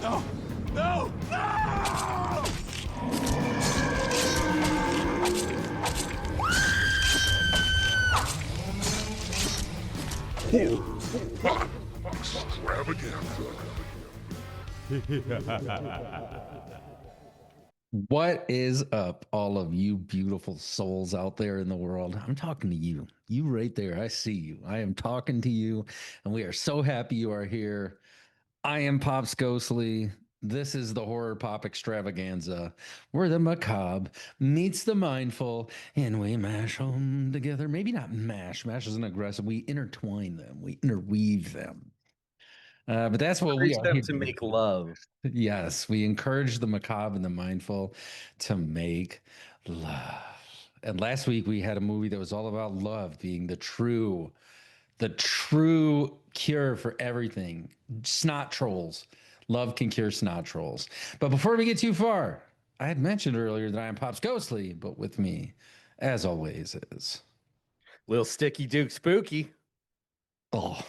No! No! No! Horror Pop Extravaganza. What is up, all of you beautiful souls out there in the world? I'm talking to you. You right there. I see you. I am talking to you, and we are so happy you are here. I am Pops Ghostly. This is the Horror Pop Extravaganza, where the macabre meets the mindful, and we mash them together. Maybe not mash. Mash isn't aggressive. We intertwine them. We interweave them. But that's what we Encourage are them here to to do. make love. Yes, we encourage the macabre and the mindful to make love. And last week we had a movie that was all about love being the true cure for everything. Snot trolls. Love can cure snot trolls. But before we get too far, I had mentioned earlier that I am Pops Ghostly, but with me, as always, is Little Sticky Duke Spooky. oh.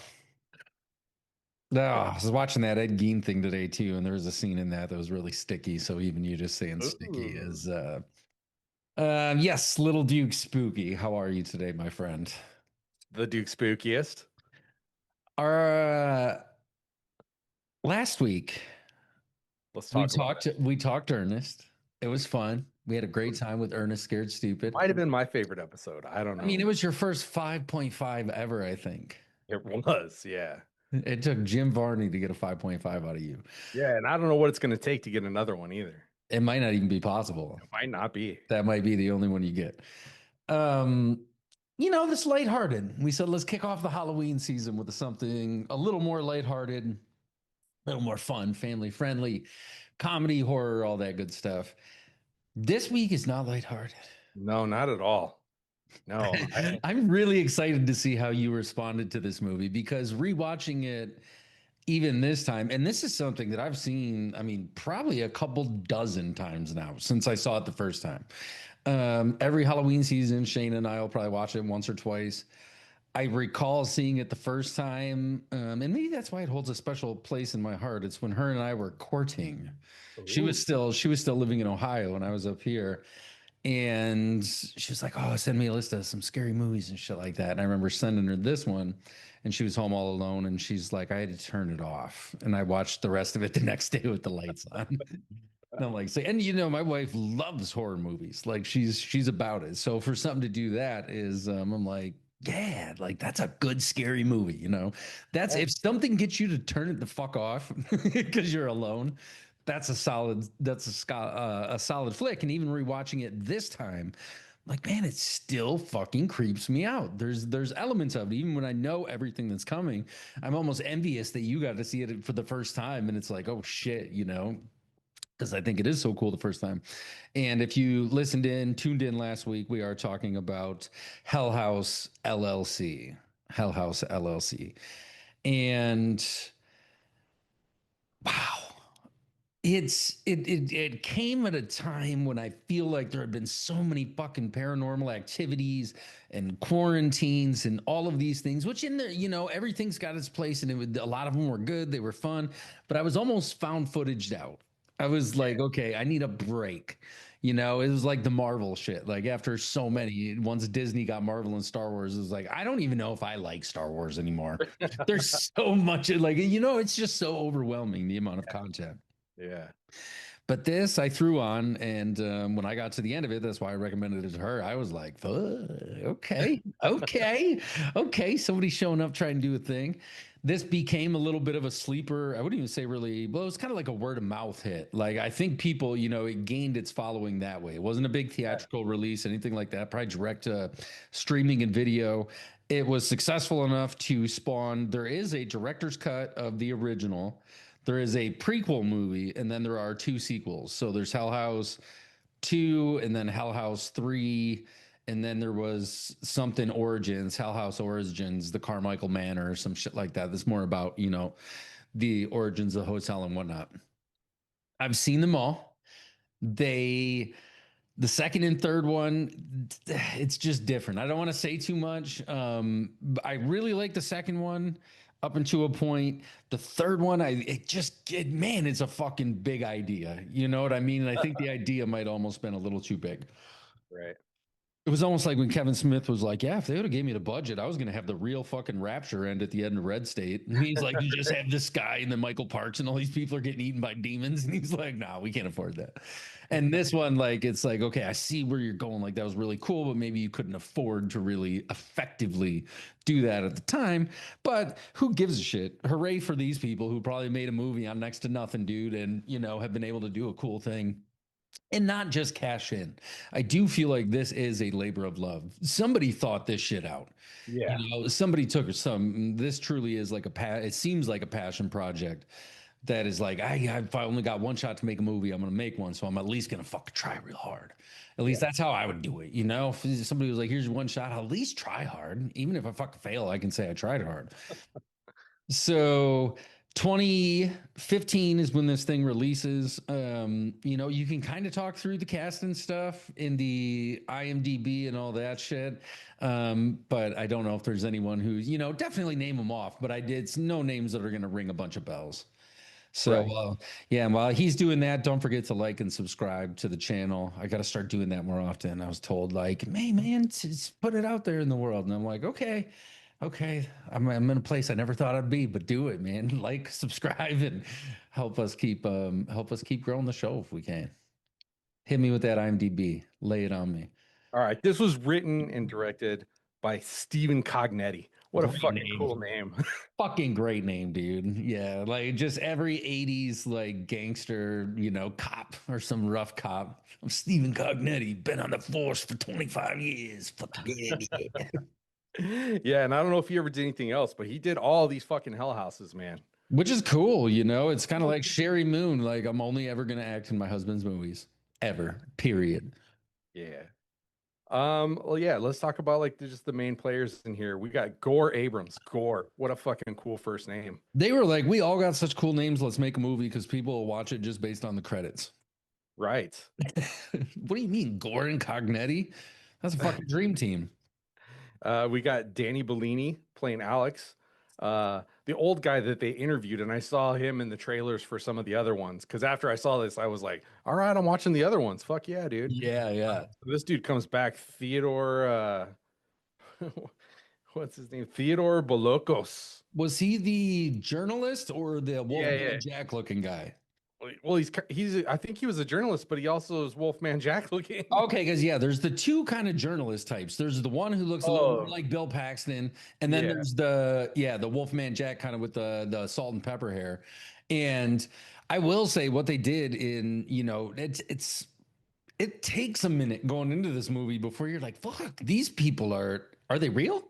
I was watching that Ed Gein thing today too, and there was a scene in that was really sticky. So even you just saying sticky Ooh. is yes, little Duke Spooky. How are you today, my friend? The Duke Spookiest. Our last week Let's we talk about it. talked Ernest. It was fun. We had a great time with Ernest Scared Stupid. Might have been my favorite episode. I don't know. I mean, it was your first 5.5 ever, I think. It was, yeah. It took Jim Varney to get a 5.5 out of you. Yeah, and I don't know what it's going to take to get another one either. It might not even be possible. It might not be. That might be the only one you get. This lighthearted. We said let's kick off the Halloween season with something a little more lighthearted, a little more fun, family friendly, comedy, horror, all that good stuff. This week is not lighthearted. No, not at all. No. I'm really excited to see how you responded to this movie because rewatching it even this time, and this is something that I've seen, I mean, probably a couple dozen times now since I saw it the first time. Every Halloween season, Shane and I will probably watch it once or twice. I recall seeing it the first time, and maybe that's why it holds a special place in my heart. It's when her and I were courting. She was still living in Ohio, and I was up here. And she was like, "Oh, send me a list of some scary movies and shit like that." And I remember sending her this one, and she was home all alone. And she's like, "I had to turn it off." And I watched the rest of it the next day with the lights on. And I'm like, so, and my wife loves horror movies. Like she's about it. So for something to do that is, I'm like, yeah, like that's a good scary movie. That's if something gets you to turn it the fuck off because you're alone. That's a solid flick. And even rewatching it this time, like, man, it still fucking creeps me out. There's elements of it, even when I know everything that's coming. I'm almost envious that you got to see it for the first time, and it's like, oh shit, because I think it is so cool the first time. And if you tuned in last week, we are talking about Hell House LLC. Hell House LLC. And wow. It came at a time when I feel like there had been so many fucking paranormal activities and quarantines and all of these things, which in there, everything's got its place, and a lot of them were good, they were fun, but I was almost found footaged out. I was like, okay, I need a break. It was like the Marvel shit. Like after so many, once Disney got Marvel and Star Wars, it was like, I don't even know if I like Star Wars anymore. There's so much, it's just so overwhelming, the amount of content. Yeah. But this I threw on, and when I got to the end of it, that's why I recommended it to her. I was like, okay, okay. Somebody's showing up trying to do a thing. This became a little bit of a sleeper. I wouldn't even say really, well, it was kind of like a word of mouth hit. Like I think people, it gained its following that way. It wasn't a big theatrical release, anything like that. Probably direct to streaming and video. It was successful enough to spawn. There is a director's cut of the original. There is a prequel movie, and then there are two sequels. So there's Hell House 2, and then Hell House 3, and then there was something Origins, Hell House Origins, the Carmichael Manor, or some shit like that. That's more about, the origins of the hotel and whatnot. I've seen them all. The second and third one, it's just different. I don't want to say too much. I really like the second one. up until a point. The third one, man, it's a fucking big idea. You know what I mean? And I think the idea might almost been a little too big. Right. It was almost like when Kevin Smith was like, "Yeah, if they would have gave me the budget, I was going to have the real fucking Rapture end at the end of Red State." And he's like, "You just have this guy and then Michael Parks and all these people are getting eaten by demons." And he's like, "No, we can't afford that." And this one, like, it's like, okay, I see where you're going. Like, that was really cool, but maybe you couldn't afford to really effectively do that at the time. But who gives a shit? Hooray for these people who probably made a movie on next to nothing, dude, and have been able to do a cool thing and not just cash in. I do feel like this is a labor of love. Somebody thought this shit out. Yeah. Somebody took some. This truly is like it seems like a passion project that is like, if I only got one shot to make a movie, I'm going to make one. So I'm at least going to fucking try real hard. At least that's how I would do it. If somebody was like, here's your one shot, I'll at least try hard. Even if I fucking fail, I can say I tried hard. So 2015 is when this thing releases. You can kind of talk through the cast and stuff in the IMDb and all that shit. But I don't know if there's anyone who's, definitely name them off, but it's no names that are going to ring a bunch of bells. So, Right. yeah, while he's doing that, don't forget to like and subscribe to the channel. I got to start doing that more often. I was told, like, hey, man, just put it out there in the world. And I'm like, okay, I'm in a place I never thought I'd be, but do it, man. Like, subscribe, and help us keep growing the show if we can. Hit me with that IMDb. Lay it on me. All right. This was written and directed by Stephen Cognetti. What a Great fucking name. cool name. Fucking great name, dude. Yeah, like just every 80s like gangster, cop or some rough cop. I'm Stephen Cognetti, been on the force for 25 years. Fucking yeah. Yeah, and I don't know if he ever did anything else, but he did all these fucking Hell Houses, man. Which is cool, It's kind of like Sherry Moon. Like, I'm only ever gonna act in my husband's movies. Ever. Period. Yeah. Well, yeah, let's talk about like just the main players in here. We got Gore Abrams. Gore. What a fucking cool first name. They were like, we all got such cool names, let's make a movie because people will watch it just based on the credits. Right. What do you mean, Gore and Cognetti? That's a fucking dream team. We got Danny Bellini playing Alex, the old guy that they interviewed, and I saw him in the trailers for some of the other ones. Because after I saw this, I was like, "All right, I'm watching the other ones. Fuck yeah, dude!" Yeah. This dude comes back, Theodore. What's his name? Theodore Bolokos. Was he the journalist or the Yeah, Wolfman yeah. Jack looking guy? Well, he's. I think he was a journalist, but he also is Wolfman Jack looking. Okay, because there's the two kind of journalist types. There's the one who looks a little more like Bill Paxton, and then Yeah. there's the Wolfman Jack kind of with the salt and pepper hair. And I will say what they did in, it takes a minute going into this movie before you're like, fuck, these people are they real?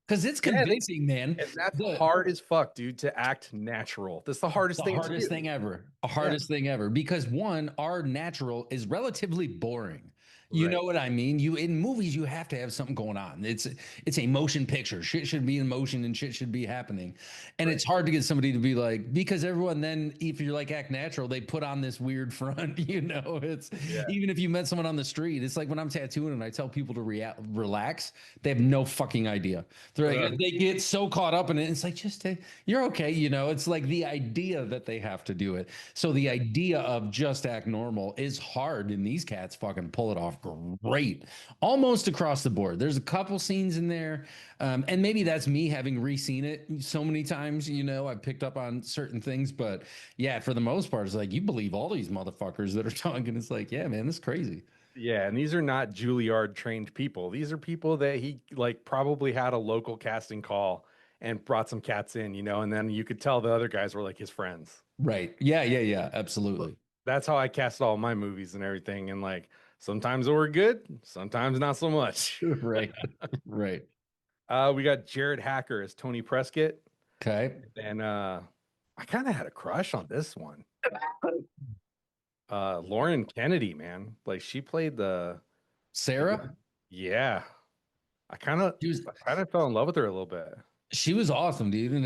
Because it's Yeah, convincing, man. and that's The- hard as fuck, dude, to act natural. That's the hardest the thing to hardest do. thing ever. The hardest thing ever. Because one, our natural is relatively boring. You know Right. what I mean? You in movies, you have to have something going on. It's a motion picture. Shit should be in motion and shit should be happening. And it's hard to get somebody to be like, because everyone then, if you're like act natural, they put on this weird front, It's Yeah. even if you met someone on the street, it's like when I'm tattooing and I tell people to relax, they have no fucking idea. They're like, they get so caught up in it. It's like, you're okay. It's like the idea that they have to do it. So the idea of just act normal is hard, and these cats fucking pull it off great, almost across the board. There's a couple scenes in there, and maybe that's me having re-seen it so many times. I've picked up on certain things, but yeah, for the most part, it's like you believe all these motherfuckers that are talking. It's like, yeah, man, this is crazy. Yeah, and these are not Juilliard trained people. These are people that he like probably had a local casting call and brought some cats in, and then you could tell the other guys were like his friends. Right? Yeah. Absolutely. That's how I cast all my movies and everything. And like sometimes they were good, sometimes not so much. Right. Right. We got Jared Hacker as Tony Prescott, Okay. and I kind of had a crush on this one. Lauren Kennedy, man, like she played the Sarah. yeah. I kind of fell in love with her a little bit. She was awesome, dude, and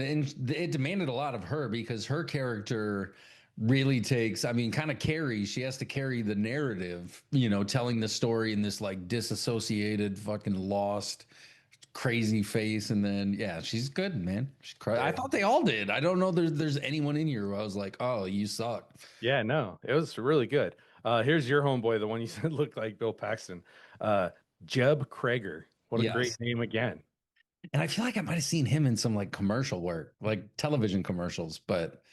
it demanded a lot of her because her character really takes, I mean, kind of carries. She has to carry the narrative, telling the story in this like disassociated, fucking lost, crazy face, and then yeah, she's good, man. I Yeah. thought they all did. I don't know there's anyone in here who I was like, oh, you suck. Yeah, no, it was really good. Here's your homeboy, the one you said looked like Bill Paxton. Uh, Jeb Krager. What a great Yes. name again. And I feel like I might have seen him in some like commercial work, like television commercials, but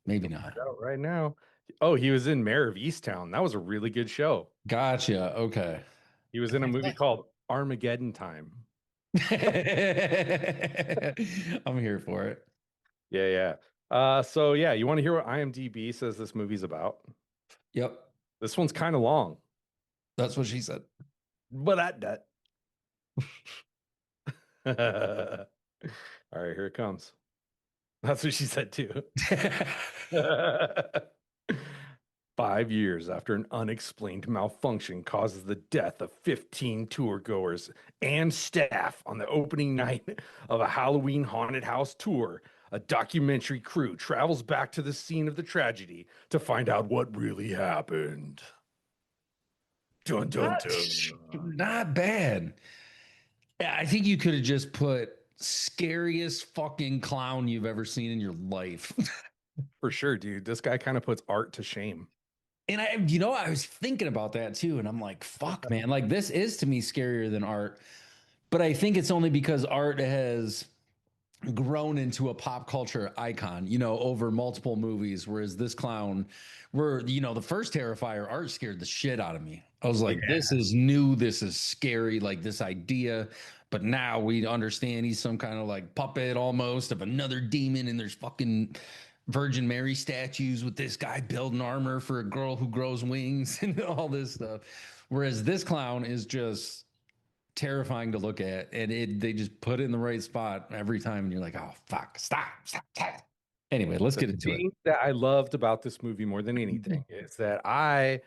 maybe not. Out right now. Oh, he was in Mayor of Easttown. That was a really good show. Gotcha. Okay. He was in a movie called Armageddon Time. I'm here for it. Yeah, yeah. So yeah, you want to hear what IMDb says this movie's about? Yep. This one's kind of long, That's what she said. but that. All right, here it comes. That's what she said too. 5 years after an unexplained malfunction causes the death of 15 tour goers and staff on the opening night of a Halloween haunted house tour, a documentary crew travels back to the scene of the tragedy to find out what really happened. Dun dun dun. Not bad. Yeah, I think you could have just put scariest fucking clown you've ever seen in your life. For sure, dude. This guy kind of puts art to shame. And I was thinking about that too. And I'm like, fuck, man, like this is to me scarier than art. But I think it's only because art has grown into a pop culture icon, over multiple movies. Whereas this clown, the first Terrifier, art scared the shit out of me. I was like, this is new. This is scary, like this idea. But now we understand he's some kind of like puppet almost of another demon. And there's fucking Virgin Mary statues with this guy building armor for a girl who grows wings and all this stuff. Whereas this clown is just terrifying to look at, and they just put it in the right spot every time, and you're like, oh fuck, stop. Anyway, let's get into it. The thing that I loved about this movie more than anything is that I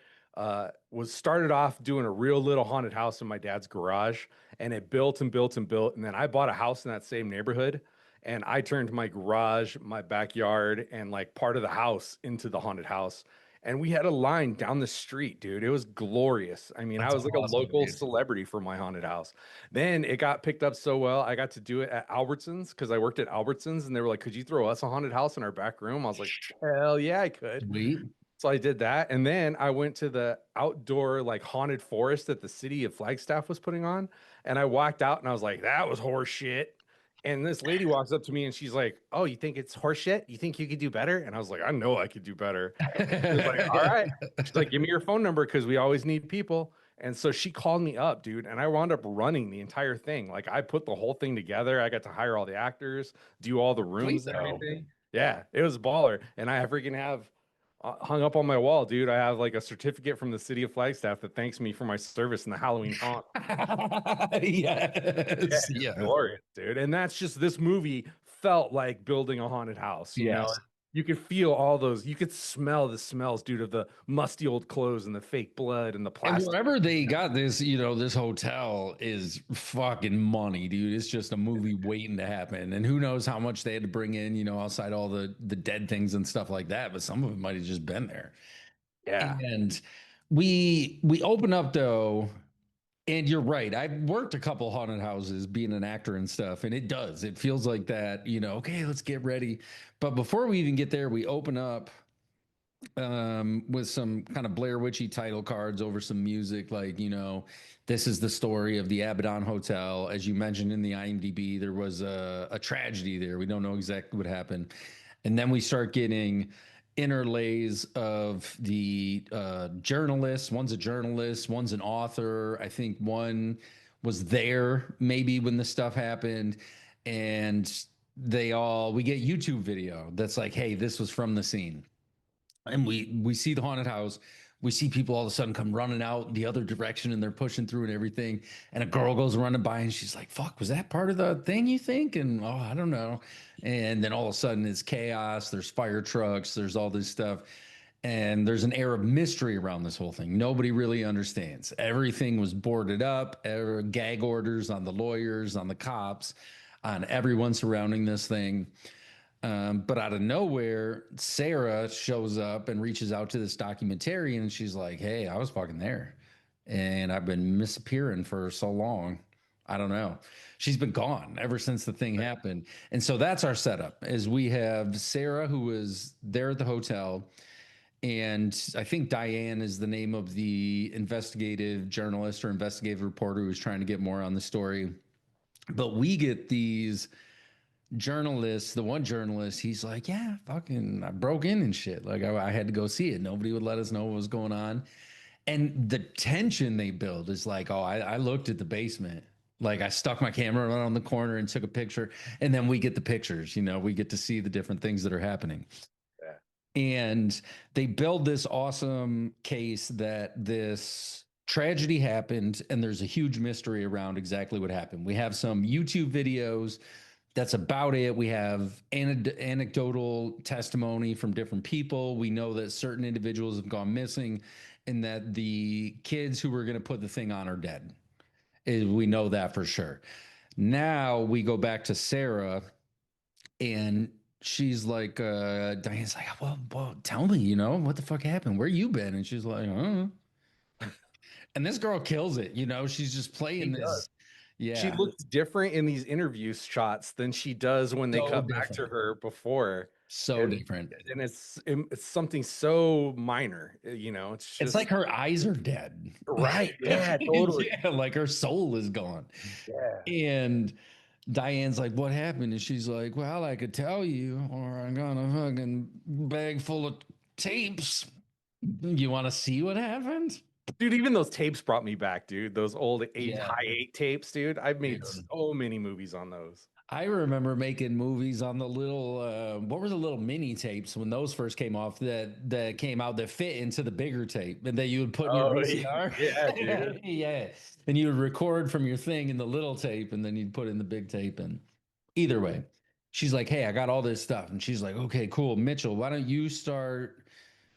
was started off doing a real little haunted house in my dad's garage, and it built and built and built, and then I bought a house in that same neighborhood, and I turned my garage, my backyard, and like part of the house into the haunted house. And we had a line down the street, dude. It was glorious. I mean, I was like awesome, a local dude. celebrity for my haunted house. Then it got picked up so well, I got to do it at Albertsons because I worked at Albertsons, and they were like, "Could you throw us a haunted house in our back room?" I was like, "Hell yeah, I could." Sweet. So I did that, and then I went to the outdoor like haunted forest that the city of Flagstaff was putting on, and I walked out, and I was like, "That was horse shit." And this lady walks up to me and she's like, "Oh, you think it's horse shit? You think you could do better?" And I was like, "I know I could do better." She was like, "All right." She's like, "Give me your phone number because we always need people." And so she called me up, dude, and I wound up running the entire thing. Like I put the whole thing together. I got to hire all the actors, do all the rooms and everything. Yeah, it was baller. And I freaking have hung up on my wall, dude. I have like a certificate from the city of Flagstaff that thanks me for my service in the Halloween haunt. Yes. Yeah, Yeah. glorious, dude. And that's just this movie felt like building a haunted house. You know, Yes. you could feel all those, you could smell the smells, dude, of the musty old clothes and the fake blood and the And plastic. wherever they got this, this hotel is fucking money, dude. It's just a movie waiting to happen. And who knows how much they had to bring in, outside all the dead things and stuff like that. But some of it might have just been there. Yeah. And we open up though, and you're right. I've worked a couple haunted houses being an actor and stuff, and it does. It feels like that, okay, let's get ready. But before we even get there, we open up with some kind of Blair Witchy title cards over some music, like, this is the story of the Abaddon Hotel. As you mentioned in the IMDb, there was a tragedy there. We don't know exactly what happened. And then we start getting interlays of the journalists. One's a journalist, one's an author. I think one was there maybe when this stuff happened. And we get YouTube video that's like, hey, this was from the scene. And we see the haunted house. We see people all of a sudden come running out the other direction, and they're pushing through and everything. And a girl goes running by, and she's like, "Fuck, was that part of the thing, you think?" And oh, I don't know. And then all of a sudden, it's chaos. There's fire trucks. There's all this stuff, and there's an air of mystery around this whole thing. Nobody really understands. Everything was boarded up. Gag orders on the lawyers, on the cops, on everyone surrounding this thing. But out of nowhere, Sarah shows up and reaches out to this documentarian, and she's like, "Hey, I was fucking there, and I've been disappearing for so long. I don't know. She's been gone ever since the thing happened. And so that's our setup is we have Sarah who was there at the hotel. And I think Diane is the name of the investigative journalist or investigative reporter who's trying to get more on the story. But we get these journalists. The one journalist, he's like, yeah, fucking, I broke in and shit. Like, I had to go see it. Nobody would let us know what was going on. And the tension they build is like, oh, I looked at the basement. Like, I stuck my camera around the corner and took a picture. And then we get the pictures, we get to see the different things that are happening. And they build this awesome case that this tragedy happened and there's a huge mystery around exactly what happened. We have some YouTube videos. That's about it. We have anecdotal testimony from different people. We know that certain individuals have gone missing and that the kids who were going to put the thing on are dead. We know that for sure. Now we go back to Sarah and she's like, Diane's like, well, tell me, what the fuck happened? Where you been? And she's like, and this girl kills it. She's just playing this. Yeah. She looks different in these interview shots than she does when they come back to her before. So different. And it's something so minor, it's just like her eyes are dead. Right. Yeah, totally. Yeah, like her soul is gone. Yeah. And Diane's like, what happened? And she's like, well, I could tell you, or I got a fucking bag full of tapes. You want to see what happened? Dude, even those tapes brought me back, dude. Those old high 8 tapes, dude. I've made so many movies on those. I remember making movies on the little, what were the little mini tapes when those first came off that came out that fit into the bigger tape and that you would put in your VCR? Yeah, dude. Yeah. And you would record from your thing in the little tape and then you'd put in the big tape. And either way, she's like, hey, I got all this stuff. And she's like, okay, cool. Mitchell, why don't you start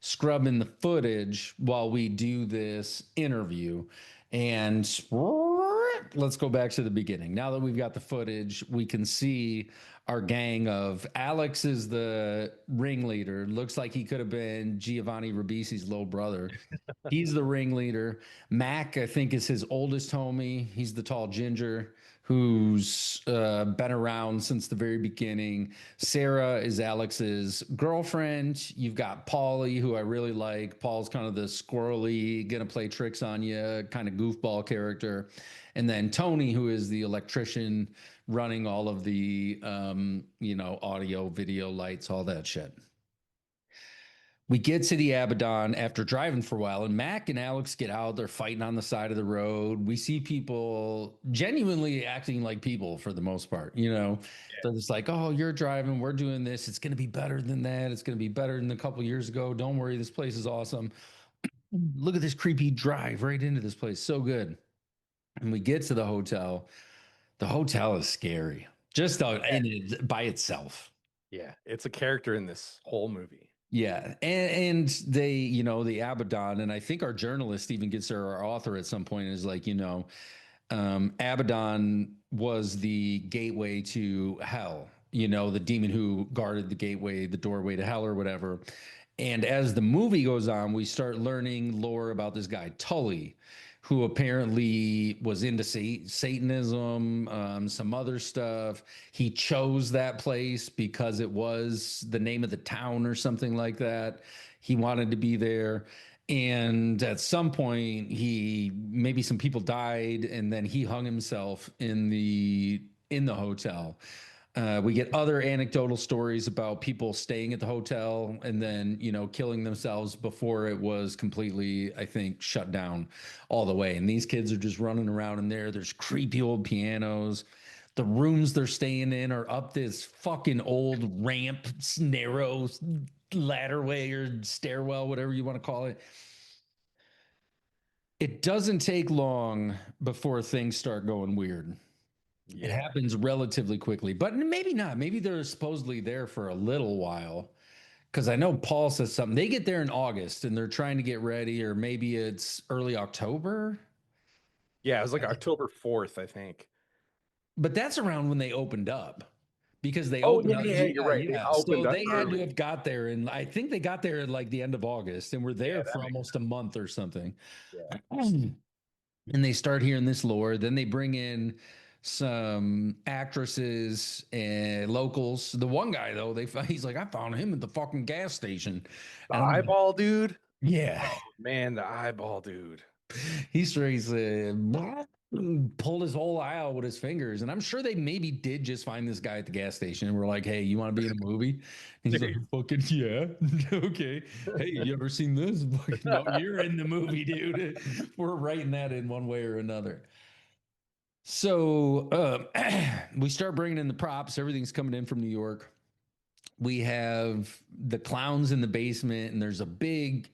scrubbing the footage while we do this interview? And let's go back to the beginning. Now that we've got the footage, we can see our gang of Alex is the ringleader. Looks like he could have been Giovanni Ribisi's little brother. He's the ringleader. Mac, I think, is his oldest homie. He's the tall ginger who's been around since the very beginning. Sarah is Alex's girlfriend. You've got Paulie, who I really like. Paul's kind of the squirrely, gonna play tricks on you, kind of goofball character. And then Tony, who is the electrician running all of the, audio, video, lights, all that shit. We get to the Abaddon after driving for a while, and Mac and Alex get out. They're fighting on the side of the road. We see people genuinely acting like people for the most part. They're just like, oh, you're driving. We're doing this. It's going to be better than that. It's going to be better than a couple years ago. Don't worry. This place is awesome. Look at this creepy drive right into this place. So good. And we get to the hotel. The hotel is scary just by itself. Yeah. It's a character in this whole movie. Yeah. And they, the Abaddon, and I think our journalist even gets there, our author at some point is like, Abaddon was the gateway to hell, the demon who guarded the gateway, the doorway to hell or whatever. And as the movie goes on, we start learning lore about this guy, Tully, who apparently was into Satanism, some other stuff. He chose that place because it was the name of the town or something like that. He wanted to be there. And at some point, maybe some people died, and then he hung himself in the hotel. We get other anecdotal stories about people staying at the hotel and then, killing themselves before it was completely, I think, shut down all the way. And these kids are just running around in there. There's creepy old pianos. The rooms they're staying in are up this fucking old ramp, narrow ladderway or stairwell, whatever you want to call it. It doesn't take long before things start going weird. Yeah. It happens relatively quickly, but maybe not. Maybe they're supposedly there for a little while, because I know Paul says something. They get there in August and they're trying to get ready, or maybe it's early October. Yeah, it was like October 4th, I think. But that's around when they opened up, because they opened up. Yeah, you're right. Yeah. So they had to have got there, and I think they got there at like the end of August and were there for almost a month or something. Yeah. and they start hearing this lore. Then they bring in some actresses and locals. The one guy though, he's like, I found him at the fucking gas station, The and I'm like, eyeball dude. yeah, Oh man, the eyeball dude. he straight pulled his whole eye out with his fingers. And I'm sure they maybe did just find this guy at the gas station and were like, hey, you want to be in a movie? And he's like, fucking yeah. Okay. Hey, you ever seen this? No, you're in the movie, dude. We're writing that in one way or another. So we start bringing in the props. Everything's coming in from New York. We have the clowns in the basement, and there's a big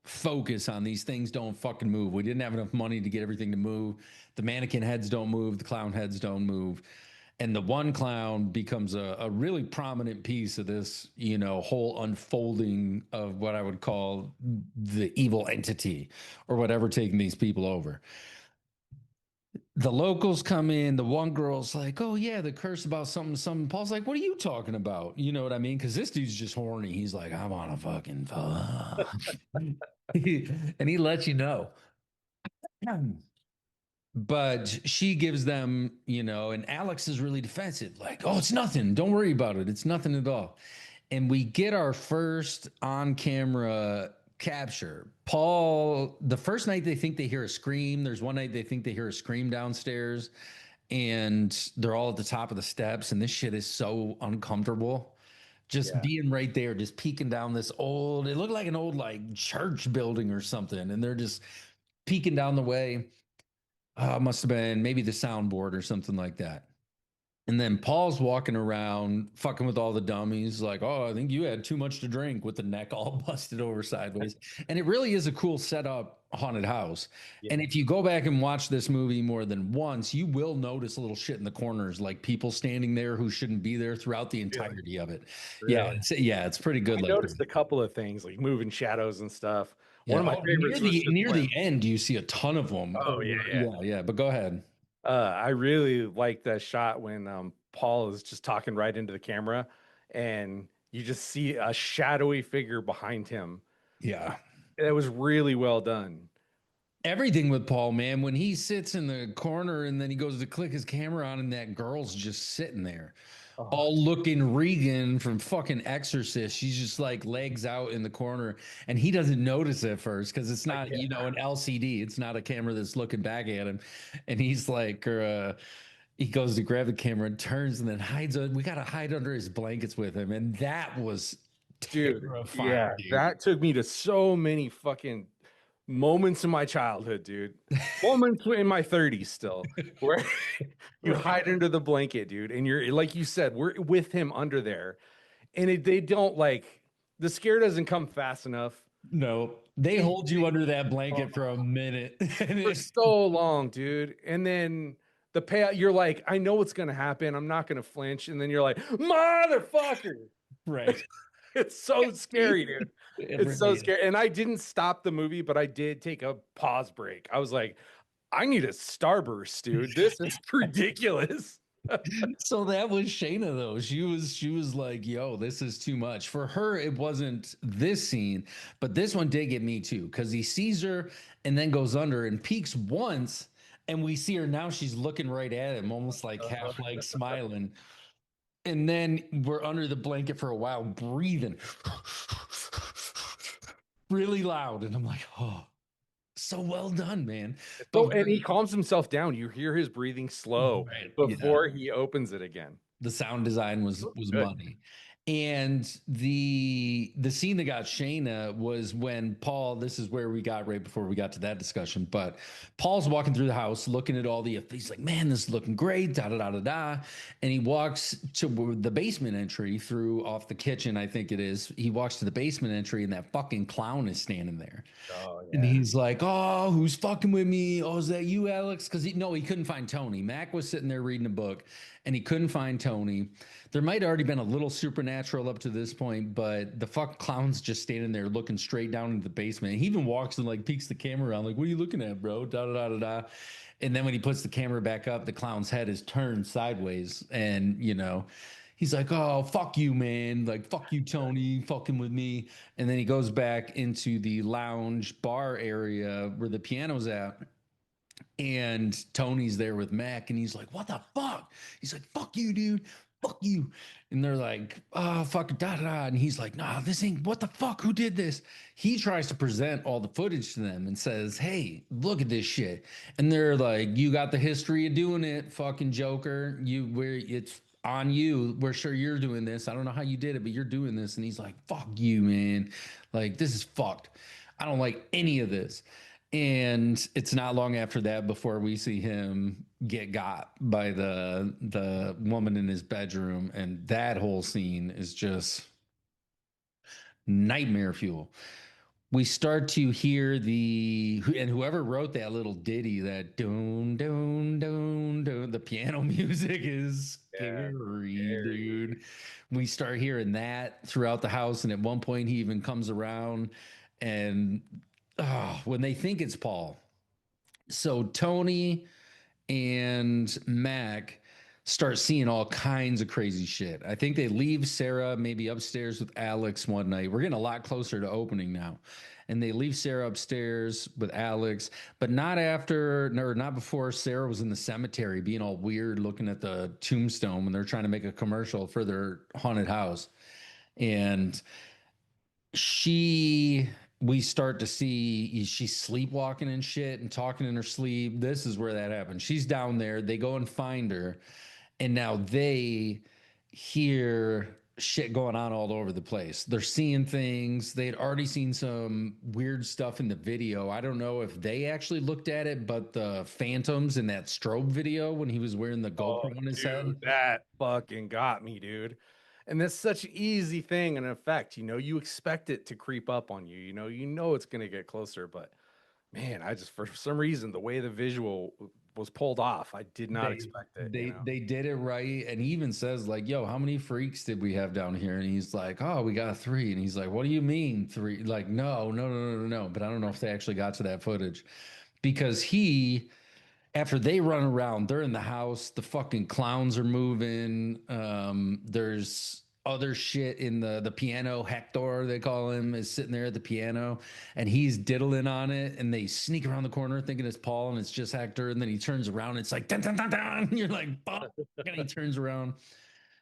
focus on these things don't fucking move. We didn't have enough money to get everything to move. The mannequin heads don't move. The clown heads don't move. And the one clown becomes a really prominent piece of this, whole unfolding of what I would call the evil entity or whatever taking these people over. The locals come in. The one girl's like, "Oh yeah, the curse about something, something." Paul's like, "What are you talking about?" You know what I mean? Because this dude's just horny. He's like, "I want to fucking fuck," and he lets you know. But she gives them, and Alex is really defensive, like, "Oh, it's nothing. Don't worry about it. It's nothing at all." And we get our first on-camera capture. Paul, the first night they think they hear a scream. There's one night they think they hear a scream downstairs, and they're all at the top of the steps. And this shit is so uncomfortable. Just Yeah. being right there, just peeking down this old, it looked like an old like church building or something. And they're just peeking down the way. Must have been maybe the soundboard or something like that. And then Paul's walking around fucking with all the dummies, like, oh, I think you had too much to drink with the neck all busted over sideways. And it really is a cool setup haunted house. Yeah. And if you go back and watch this movie more than once, you will notice a little shit in the corners, like people standing there who shouldn't be there throughout the Really? entirety of it. Really? Yeah, it's pretty good. I Like noticed a couple of things like moving shadows and stuff. One yeah, of my oh, favorites was just near when the end, you see a ton of them. oh yeah, Over, yeah. yeah. But go ahead. I really like that shot when Paul is just talking right into the camera and you just see a shadowy figure behind him. Yeah. It was really well done. Everything with Paul, man, when he sits in the corner and then he goes to click his camera on and that girl's just sitting there, Oh, all looking Regan from fucking Exorcist. She's just like legs out in the corner and he doesn't notice at first because it's not, yeah. an LCD. It's not a camera that's looking back at him. And he's like, he goes to grab the camera and turns and then hides. We got to hide under his blankets with him. And that was Dude, terrifying, yeah, dude. that took me to so many fucking moments in my childhood, dude. Moments in my 30s still, where you hide under the blanket, dude, and you're like you said, we're with him under there, and they don't like the scare doesn't come fast enough. No, they hold you under that Oh, blanket for a minute. And for so long, dude, and then the payout, you're like, I know what's gonna happen. I'm not gonna flinch, and then you're like, motherfucker. right. It's so scary, dude. It It's so really is. scary. And I didn't stop the movie, but I did take a pause break. I was like, I need a starburst, dude. This is ridiculous. So that was Shayna though. She was like, "Yo, this is too much." For her, it wasn't this scene, but this one did get me too because he sees her and then goes under and peeks once, and we see her now. She's looking right at him, almost like half like smiling. And then we're under the blanket for a while, breathing really loud, and I'm like, "Oh, so well done, man." But So, and he calms himself down. You hear his breathing slow right, yeah. before he opens it again. The sound design was Good. money. And the scene that got Shayna was when Paul, this is where we got right before we got to that discussion, but Paul's walking through the house looking at all the, he's like, man, this is looking great, da da da da da. And he walks to the basement entry through off the kitchen, I think it is. He walks to the basement entry and that fucking clown is standing there. Oh, And yeah. he's like, "Oh, who's fucking with me? Oh, is that you, Alex?" Because he couldn't find Tony. Mac was sitting there reading a book, and he couldn't find Tony. There might have already been a little supernatural up to this point, but the fuck clown's just standing there looking straight down into the basement. He even walks and like peeks the camera around, like, "What are you looking at, bro?" Da da da da da. And then when he puts the camera back up, the clown's head is turned sideways, and he's like, "Oh, fuck you, man! Like, fuck you, Tony, fucking with me." And then he goes back into the lounge bar area where the piano's at. And Tony's there with Mac, and he's like, "What the fuck?" He's like, "Fuck you, dude. Fuck you." And they're like, "Oh, fuck, da da da." And he's like, "Nah, this ain't. What the fuck? Who did this?" He tries to present all the footage to them and says, "Hey, look at this shit." And they're like, "You got the history of doing it, fucking Joker. It's on you. We're sure you're doing this. I don't know how you did it, but you're doing this." And he's like, "Fuck you, man. Like, this is fucked. I don't like any of this." And it's not long after that before we see him get got by the woman in his bedroom, and that whole scene is just nightmare fuel. We start to hear and whoever wrote that little ditty, that doon doon doon doon, the piano music is Yeah, scary, scary. dude. We start hearing that throughout the house, and at one point he even comes around, and when they think it's Paul. So Tony and Mac start seeing all kinds of crazy shit. I think they leave Sarah maybe upstairs with Alex one night. We're getting a lot closer to opening now. And they leave Sarah upstairs with Alex, but not after, or not before Sarah was in the cemetery being all weird looking at the tombstone when they're trying to make a commercial for their haunted house. And she we start to see she's sleepwalking and shit and talking in her sleep. This is where that happens. She's down there. They go and find her, and now they hear shit going on all over the place. They're seeing things. They had already seen some weird stuff in the video. I don't know if they actually looked at it, but the phantoms in that strobe video when he was wearing the Oh, GoPro on his head. dude, that fucking got me, dude. And that's such an easy thing and effect. You expect it to creep up on you. You know it's gonna get closer, but man, I just for some reason the way the visual was pulled off, I did not they expect it. they did it right, and he even says like, "Yo, how many freaks did we have down here?" And he's like, "Oh, we got three." And he's like, "What do you mean three?" Like, no, no, no, no, no, no. But I don't know if they actually got to that footage, because after they run around, they're in the house. The fucking clowns are moving. There's other shit in the piano. Hector, they call him, is sitting there at the piano, and he's diddling on it. And they sneak around the corner thinking it's Paul, and it's just Hector. And then he turns around, and it's like dun dun dun dun. And you're like, fuck. And he turns around.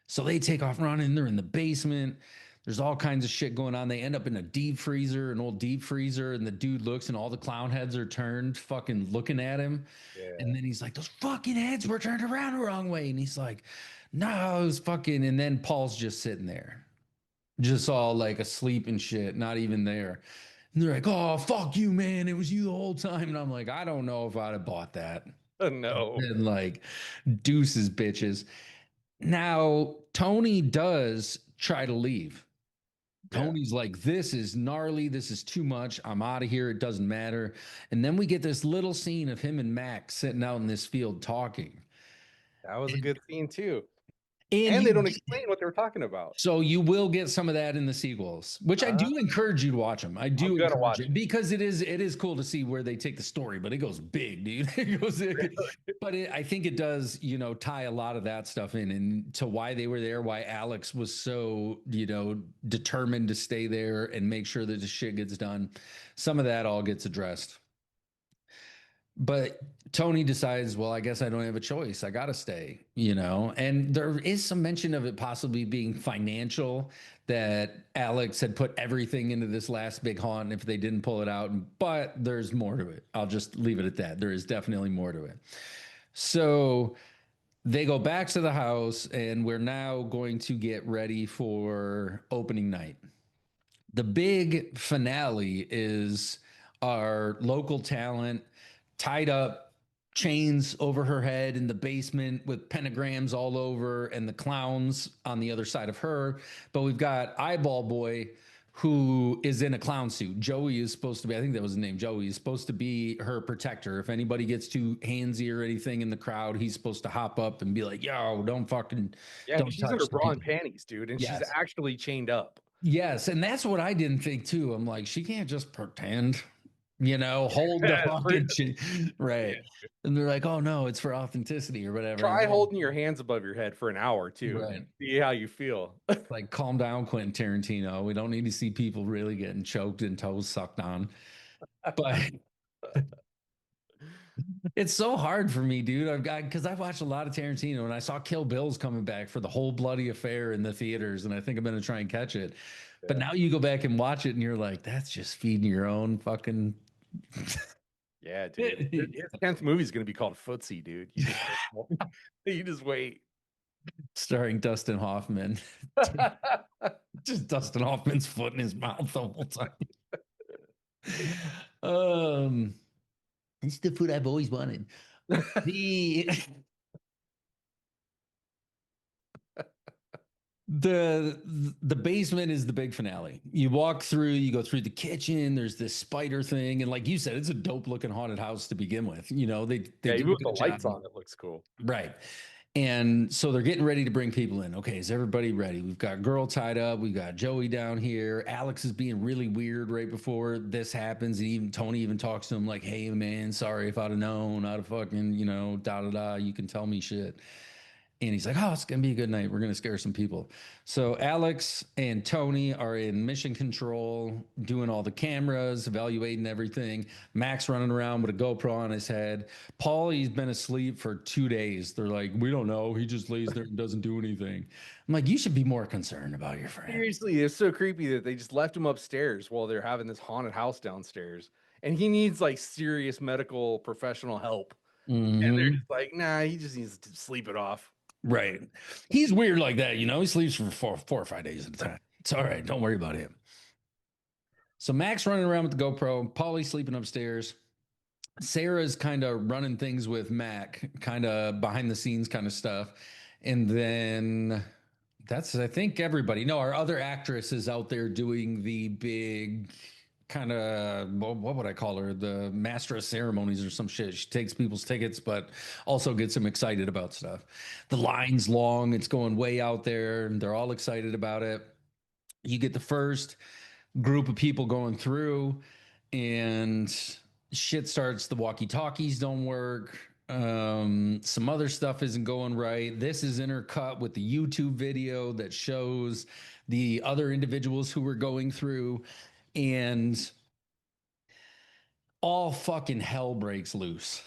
So they take off running. They're in the basement. There's all kinds of shit going on. They end up in a deep freezer, an old deep freezer, and the dude looks, and all the clown heads are turned, fucking looking at him. Yeah. And then he's like, "Those fucking heads were turned around the wrong way." And he's like, "No, it was fucking." And then Paul's just sitting there, just all like asleep and shit, not even there. And they're like, "Oh, fuck you, man. It was you the whole time." And I'm like, I don't know if I'd have bought that. No. And like, deuces, bitches. Now, Tony does try to leave. Yeah. Tony's like, "This is gnarly. This is too much. I'm out of here. It doesn't matter." And then we get this little scene of him and Max sitting out in this field talking. That was a And, good scene too. and And they you don't explain what they were talking about. So you will get some of that in the sequels, which I Uh, do encourage you to watch them. I I'm do gonna encourage watch it because it is cool to see where they take the story, but it goes big, dude. It goes, it. but I think it does, tie a lot of that stuff in and to why they were there, why Alex was so, determined to stay there and make sure that the shit gets done. Some of that all gets addressed. But Tony decides, well, I guess I don't have a choice. I got to stay, And there is some mention of it possibly being financial, that Alex had put everything into this last big haunt if they didn't pull it out. But there's more to it. I'll just leave it at that. There is definitely more to it. So they go back to the house, and we're now going to get ready for opening night. The big finale is our local talent tied up, chains over her head in the basement with pentagrams all over, and the clowns on the other side of her. But we've got Eyeball Boy, who is in a clown suit. Joey is supposed to be, I think that was his name. Joey is supposed to be her protector. If anybody gets too handsy or anything in the crowd, he's supposed to hop up and be like, "Yo, Yeah, because don't she's in her touch the bra and people." panties, dude, and she's Yes. actually chained up. Yes, and that's what I didn't think too. I'm like, she can't just pretend, hold the fucking shit. Yeah. Right. And they're like, "Oh no, it's for authenticity or whatever." I'm Try like, holding your hands above your head for an hour too. right. See how you feel. Like, calm down, Quentin Tarantino. We don't need to see people really getting choked and toes sucked on. But It's so hard for me, dude. I've got because I've watched a lot of Tarantino and I saw Kill Bill's coming back for the whole bloody affair in the theaters, and I think I'm gonna try and catch it. But Yeah. now you go back and watch it and you're like, that's just feeding your own fucking Yeah, dude. His 10th movie is going to be called Footsie, dude. You just wait. You just wait. starring Dustin Hoffman. Just Dustin Hoffman's foot in his mouth the whole time. Um, it's the food I've always wanted. The the basement is the big finale. You walk through, you go through the kitchen, there's this spider thing, and like you said, it's a dope looking haunted house to begin with. You know, they Yeah, do even a with the good lights job. on, it looks cool. Right. And so they're getting ready to bring people in. Okay, is everybody ready? We've got girl tied up. We've got Joey down here. Alex is being really weird right before this happens. And even Tony even talks to him like, hey, man, sorry if I'd have known. I'd have fucking, da da da. You can tell me shit. And he's like, oh, it's going to be a good night. We're going to scare some people. So Alex and Tony are in mission control, doing all the cameras, evaluating everything. Max running around with a GoPro on his head. Paulie's been asleep for 2 days. They're like, we don't know. He just lays there and doesn't do anything. I'm like, you should be more concerned about your friend. Seriously, it's so creepy that they just left him upstairs while they're having this haunted house downstairs. And he needs like serious medical professional help. And they're Mhm. just like, nah, he just needs to sleep it off. Right. He's weird like that. He sleeps for 4 or 5 days at a time. It's all right. Don't worry about him. So Max running around with the GoPro, Paulie sleeping upstairs. Sarah's kind of running things with Mac, kind of behind the scenes kind of stuff. And then that's, I think, everybody. No, our other actress is out there doing the big kind of, what would I call her? The master of ceremonies or some shit. She takes people's tickets, but also gets them excited about stuff. The line's long, it's going way out there, and they're all excited about it. You get the first group of people going through and shit starts. The walkie talkies don't work. Some other stuff isn't going right. This is intercut with the YouTube video that shows the other individuals who were going through, and all fucking hell breaks loose.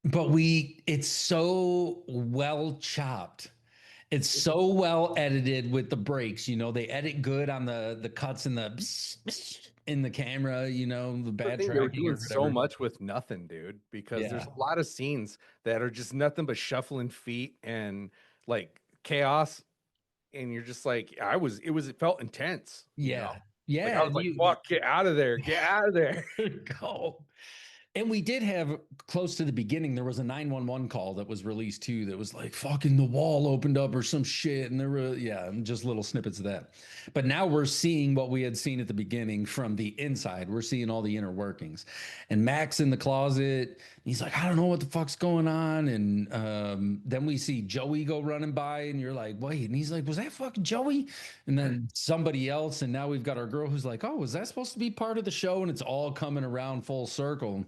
But it's so well chopped. It's so well edited with the breaks. They edit good on the cuts and the in the camera. The The bad thing, they were tracking doing or so whatever. much with nothing, dude, because there's Yeah, a lot of scenes that are just nothing but shuffling feet and like chaos. And you're just like, it felt intense, yeah, Like I yeah. was And like, you fuck, get out of there. go. And we did have close to the beginning, there was a 911 call that was released too, that was like fucking the wall opened up or some shit. And there were, yeah, just little snippets of that. But now we're seeing what we had seen at the beginning from the inside. We're seeing all the inner workings. And Max in the closet, he's like, I don't know what the fuck's going on. And then we see Joey go running by, and you're like, wait. And he's like, was that fucking Joey? And then somebody else. And now we've got our girl who's like, oh, was that supposed to be part of the show? And it's all coming around full circle.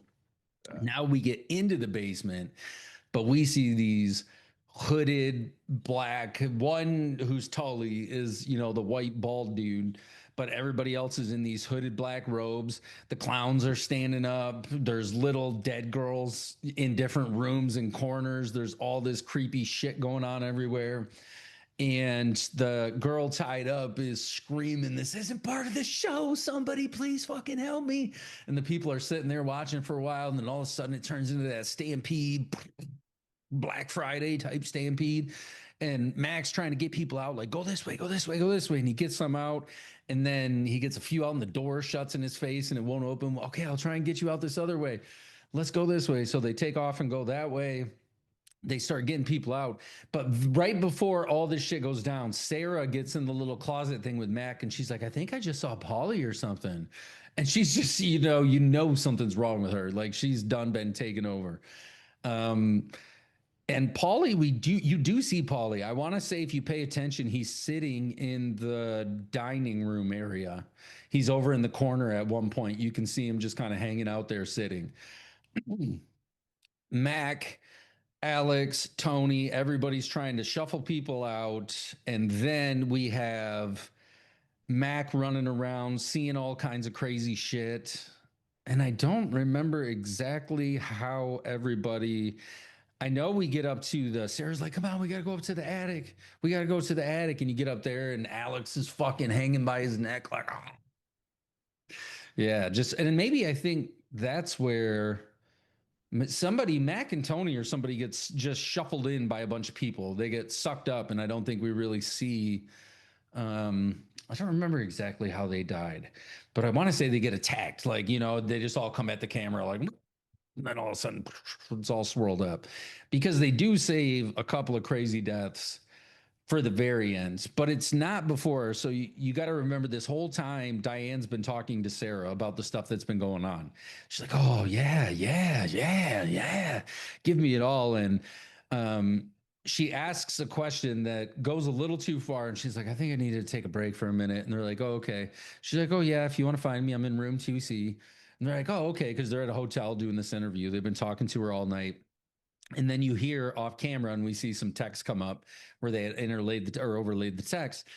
Now we get into the basement, but we see these hooded black, one who's Tully is, the white bald dude, but everybody else is in these hooded black robes. The clowns are standing up. There's little dead girls in different rooms and corners. There's all this creepy shit going on everywhere. And the girl tied up is screaming, this isn't part of the show. Somebody please fucking help me. And the people are sitting there watching for a while. And then all of a sudden it turns into that stampede, Black Friday type stampede. And Max trying to get people out, like, go this way, go this way, go this way. And he gets some out. And then he gets a few out, and the door shuts in his face and it won't open. Okay, I'll try and get you out this other way. Let's go this way. So they take off and go that way. They start getting people out. But right before all this shit goes down, Sarah gets in the little closet thing with Mac, and she's like, I think I just saw Polly or something. And she's just, something's wrong with her. Like she's done been taken over. Um, and Polly, you do see Polly. I want to say if you pay attention, he's sitting in the dining room area. He's over in the corner at one point. You can see him just kind of hanging out there sitting. Mac, Alex, Tony, everybody's trying to shuffle people out. And then we have Mac running around, seeing all kinds of crazy shit. And I don't remember exactly how everybody. I know we get up to the Sarah's like, come on, we gotta go up to the attic. We gotta go to the attic. And you get up there, and Alex is fucking hanging by his neck, like, "Ah." Yeah, just and then maybe I think that's where somebody, Mac and Tony, or somebody gets just shuffled in by a bunch of people. They get sucked up, and I don't think we really see. I don't remember exactly how they died, but I want to say they get attacked. Like, they just all come at the camera, like, and then all of a sudden it's all swirled up because they do save a couple of crazy deaths for the very end, but it's not before. So you got to remember this whole time, Diane's been talking to Sarah about the stuff that's been going on. She's like, oh, yeah, yeah, yeah, yeah. Give me it all. And um, she asks a question that goes a little too far. And she's like, I think I need to take a break for a minute. And they're like, oh, okay. She's like, oh, yeah, if you want to find me, I'm in room 2C. And they're like, oh, okay. Because they're at a hotel doing this interview. They've been talking to her all night. And then you hear off camera, and we see some text come up where they had interlaid or overlaid the text.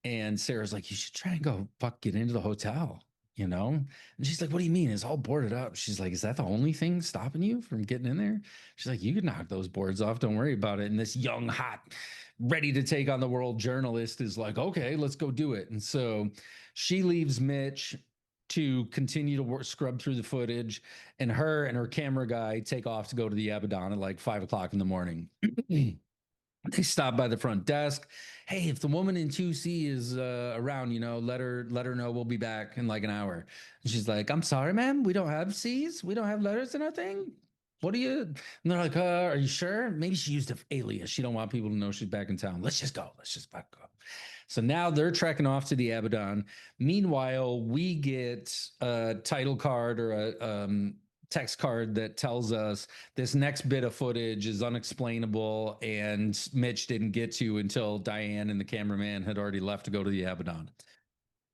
And Sarah's like, you should try and go get into the hotel, you know? And she's like, what do you mean? It's all boarded up. She's like, is that the only thing stopping you from getting in there? She's like, you can knock those boards off. Don't worry about it. And this young, hot, ready to take on the world journalist is like, okay, let's go do it. And so she leaves Mitch to continue to scrub through the footage, and her camera guy take off to go to the Abaddon at like 5 o'clock in the morning. They stop by the front desk. Hey, if the woman in 2C is around, let her know we'll be back in like an hour. And she's like, I'm sorry, ma'am, we don't have C's, we don't have letters in our thing. What do you? And they're like, are you sure? Maybe she used an alias. She don't want people to know she's back in town. Let's just go. Let's just back up. So now they're trekking off to the Abaddon. Meanwhile, we get a title card or a text card that tells us this next bit of footage is unexplainable and Mitch didn't get to until Diane and the cameraman had already left to go to the Abaddon.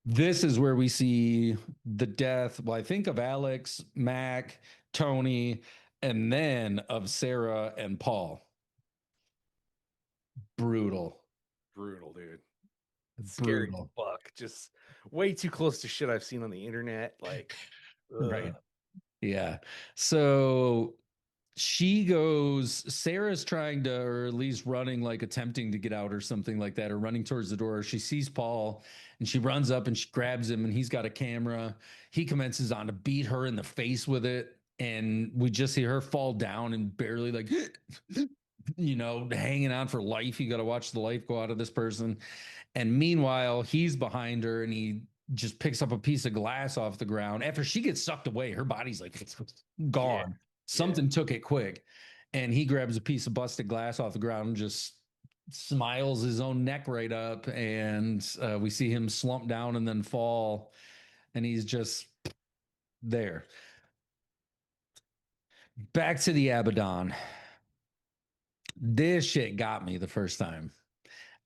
This is where we see the death, well, I think of Alex, Mac, Tony, and then of Sarah and Paul. Brutal. Brutal, dude. It's scary Brutal. fuck. Just way too close to shit I've seen on the internet. Like, right. Yeah. So Sarah's trying to, or at least running, like attempting to get out or something like that, or running towards the door. She sees Paul and she runs up and she grabs him, and he's got a camera. He commences on to beat her in the face with it. And we just see her fall down and barely like, hanging on for life. You got to watch the life go out of this person. And meanwhile, he's behind her and he just picks up a piece of glass off the ground. After she gets sucked away, her body's like gone. Yeah. Something took it quick. And he grabs a piece of busted glass off the ground and just smiles his own neck right up. And we see him slump down and then fall. And he's just there. Back to the Abaddon. This shit got me the first time.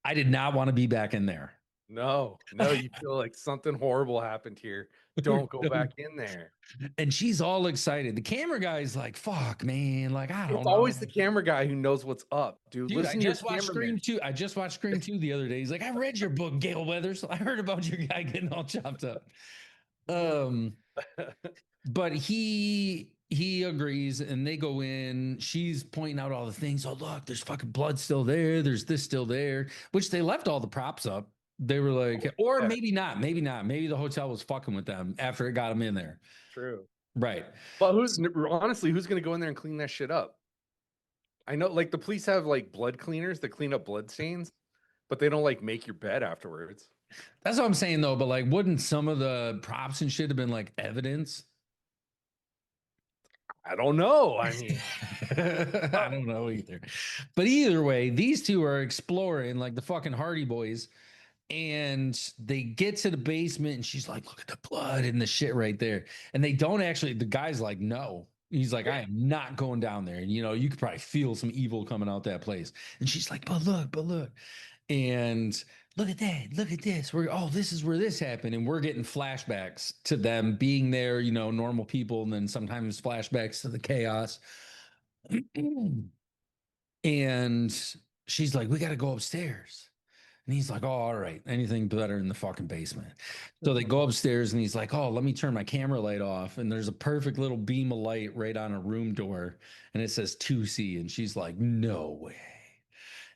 I did not want to be back in there. No, you feel like something horrible happened here. Don't go back in there. And she's all excited. The camera guy's like, fuck, man. Like, I don't know. It's always the camera guy who knows what's up, dude. Listen, I just watched Scream 2. I just watched Scream 2 the other day. He's like, I read your book, Gail Weathers. I heard about your guy getting all chopped up. But he agrees and they go in. She's pointing out all the things. Oh, look, there's fucking blood still there. There's this still there, which they left all the props up. They were like, or maybe not. Maybe the hotel was fucking with them after it got them in there. True. Right. But who's going to go in there and clean that shit up? I know, like, the police have like blood cleaners that clean up blood stains, but they don't like make your bed afterwards. That's what I'm saying though. But like, wouldn't some of the props and shit have been like evidence? I don't know. I mean, I don't know either. But either way, these two are exploring like the fucking Hardy Boys, and they get to the basement, and she's like, "Look at the blood and the shit right there." And they don't actually. The guy's like, "No." He's like, "I am not going down there." And you could probably feel some evil coming out that place. And she's like, "But look." And look at that. Look at this. This is where this happened. And we're getting flashbacks to them being there, normal people, and then sometimes flashbacks to the chaos. And she's like, we got to go upstairs. And he's like, oh, all right, anything better in the fucking basement. So they go upstairs and he's like, oh, let me turn my camera light off. And there's a perfect little beam of light right on a room door. And it says 2C. And she's like, no way.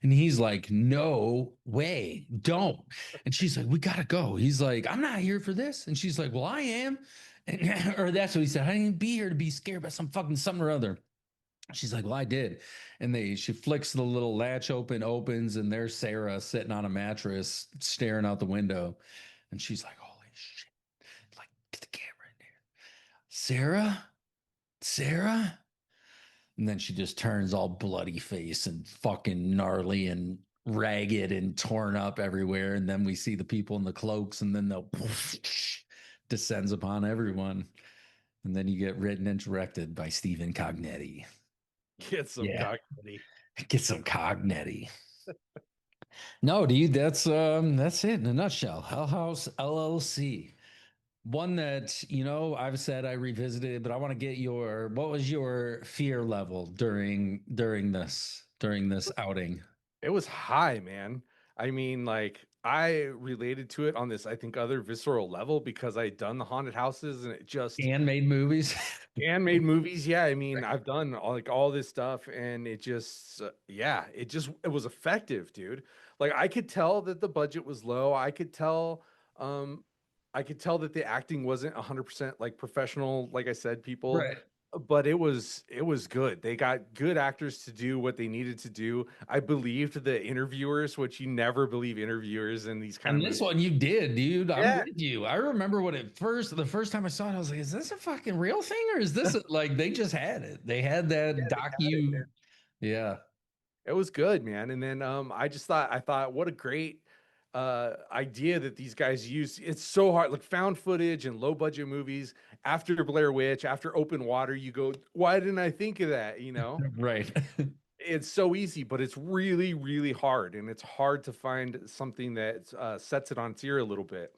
And he's like, no way, don't. And she's like, we gotta go. He's like, I'm not here for this. And she's like, well, I am. And, or that's what he said. I didn't be here to be scared by some fucking something or other. She's like, well, I did. And she flicks the little latch open, opens, and there's Sarah sitting on a mattress staring out the window. And she's like, holy shit. Like, get the camera in there. Sarah? Sarah? And then she just turns all bloody face and fucking gnarly and ragged and torn up everywhere. And then we see the people in the cloaks, and then they'll descends upon everyone. And then you get written and directed by Stephen Cognetti. Get some Cognetti. Get some Cognetti. No, dude, that's it in a nutshell. Hell House LLC. One that, I've said I revisited, but I want to get what was your fear level during this outing? It was high, man. I mean, like I related to it on this, I think, other visceral level because I had done the haunted houses and it just And made movies. and made movies. Yeah, I mean, I've done all this stuff, and it just it was effective, dude. Like I could tell that the budget was low. I could tell that the acting wasn't 100% like professional, like I said, people. Right. But it was good. They got good actors to do what they needed to do. I believed the interviewers, which you never believe interviewers in these kind And of this movies. one you did, dude. I'm Yeah. with you. I remember when the first time I saw it, I was like, is this a fucking real thing or is this like they just had it? They had that Yeah, they had it, docu. man. Yeah. It was good, man. And then I thought what a great idea that these guys use. It's so hard, like found footage and low budget movies. After Blair Witch, after Open Water, you go, why didn't I think of that? Right. It's so easy, but it's really, really hard, and it's hard to find something that sets it on its ear a little bit.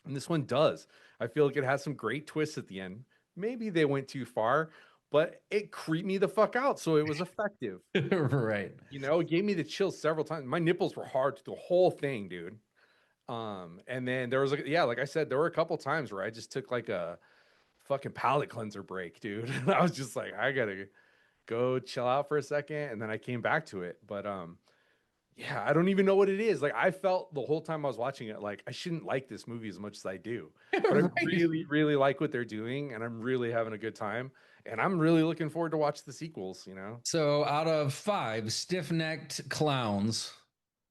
And this one does. I feel like it has some great twists at the end. Maybe they went too far, but it creeped me the fuck out, so it was effective. Right. It gave me the chills several times. My nipples were hard through the whole thing, dude. And then there was like I said, there were a couple times where I just took like a fucking palate cleanser break, dude. And I was just like, I gotta go chill out for a second, and then I came back to it. But yeah, I don't even know what it is. Like I felt the whole time I was watching it, like I shouldn't like this movie as much as I do. But I Right. really, really like what they're doing, and I'm really having a good time. And I'm really looking forward to watch the sequels, So out of 5 stiff-necked clowns,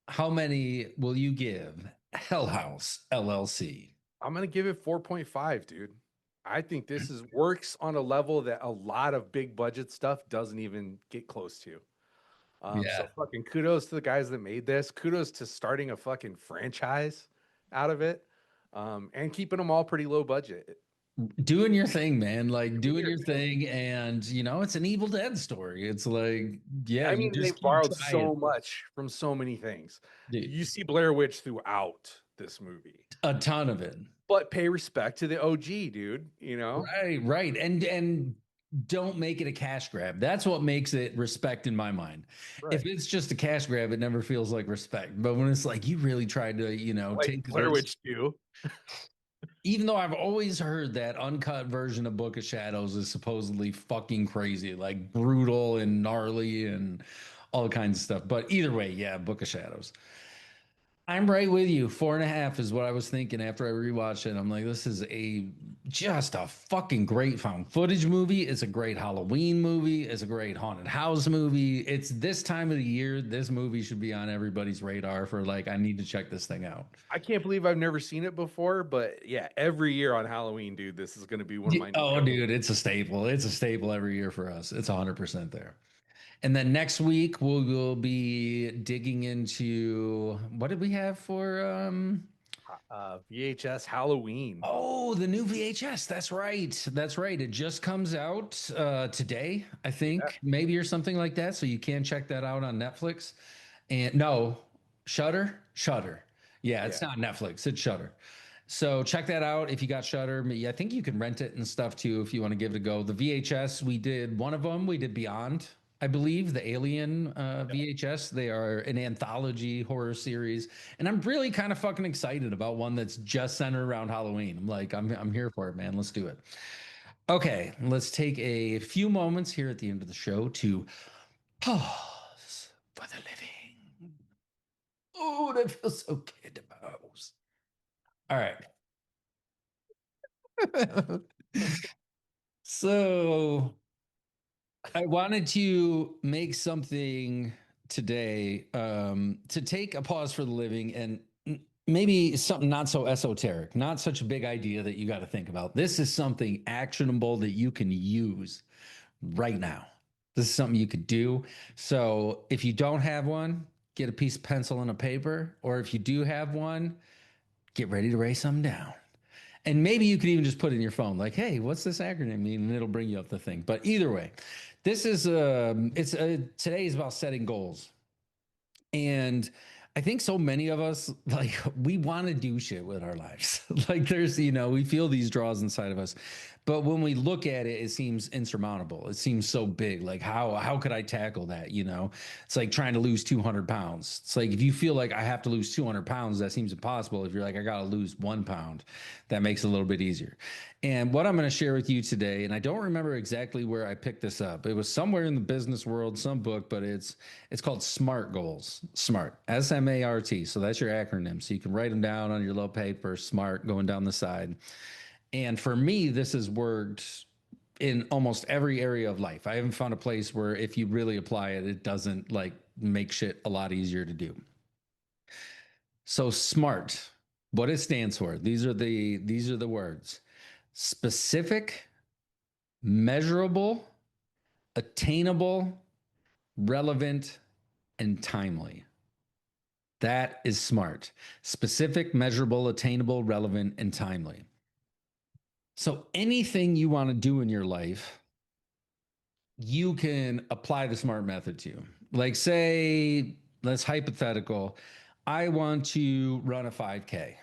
how many will you give Hell House LLC? I'm gonna give it 4.5, dude. I think this works on a level that a lot of big budget stuff doesn't even get close to. Yeah. So fucking kudos to the guys that made this. Kudos to starting a fucking franchise out of it, and keeping them all pretty low budget. Doing your thing, man. Like doing your your thing. And it's an Evil Dead story. It's like, yeah, I you mean, they just keep borrowed trying. so much from so many things. Dude, You see Blair Witch throughout this movie, a ton of it. but pay respect to the OG, dude. Right. And don't make it a cash grab. That's what makes it respect in my mind. Right. If it's just a cash grab, it never feels like respect. But when it's like you really tried to, Like take Blair Witch 2. even though I've always heard that uncut version of Book of Shadows is supposedly fucking crazy, like brutal and gnarly and all kinds of stuff. But either way, yeah, Book of Shadows. I'm right with you. 4.5 is what I was thinking after I rewatched it. I'm like, this is just a fucking great found footage movie. It's a great Halloween movie. It's a great haunted house movie. It's this time of the year. This movie should be on everybody's radar for like, I need to check this thing out. I can't believe I've never seen it before, but yeah, every year on Halloween, dude, this is going to be one of my. Oh, dude, it's a staple. It's a staple every year for us. It's 100% there. And then next week we'll be digging into what did we have for VHS Halloween. Oh, the new VHS. That's right. That's right. It just comes out today, I think, maybe or something like that. So you can check that out on Netflix. And no, Shutter. Yeah, it's not Netflix. It's Shutter. So check that out if you got Shutter. I think you can rent it and stuff too if you want to give it a go. The VHS, we did one of them. We did Beyond. I believe, the Alien VHS. They are an anthology horror series, and I'm really kind of fucking excited about one that's just centered around Halloween. I'm like, I'm here for it, man. Let's do it. Okay, let's take a few moments here at the end of the show to pause for the living. Oh, that feels so good to pause. All right. So I wanted to make something today to take a pause for the living and maybe something not so esoteric, not such a big idea that you got to think about. This is something actionable that you can use right now. This is something you could do. So if you don't have one, get a piece of pencil and a paper, or if you do have one, get ready to write something down. And maybe you could even just put in your phone, like, "Hey, what's this acronym mean?" And it'll bring you up the thing. But either way, this is today is about setting goals. And I think so many of us, like, we want to do shit with our lives. Like, there's, we feel these draws inside of us. But when we look at it, it seems insurmountable. It seems so big. Like, how could I tackle that? It's like trying to lose 200 pounds. It's like, if you feel like I have to lose 200 pounds, that seems impossible. If you're like, I got to lose 1 pound, that makes it a little bit easier. And what I'm going to share with you today, and I don't remember exactly where I picked this up. It was somewhere in the business world, some book, but it's called SMART goals. SMART, SMART. So that's your acronym. So you can write them down on your little paper, SMART, going down the side. And for me, this has worked in almost every area of life. I haven't found a place where if you really apply it, it doesn't like make shit a lot easier to do. So SMART, what it stands for, these are the words: specific, measurable, attainable, relevant, and timely. That is SMART. Specific, measurable, attainable, relevant, and timely. So anything you want to do in your life, you can apply the SMART method to. Like, say, let's hypothetical, I want to run a 5K.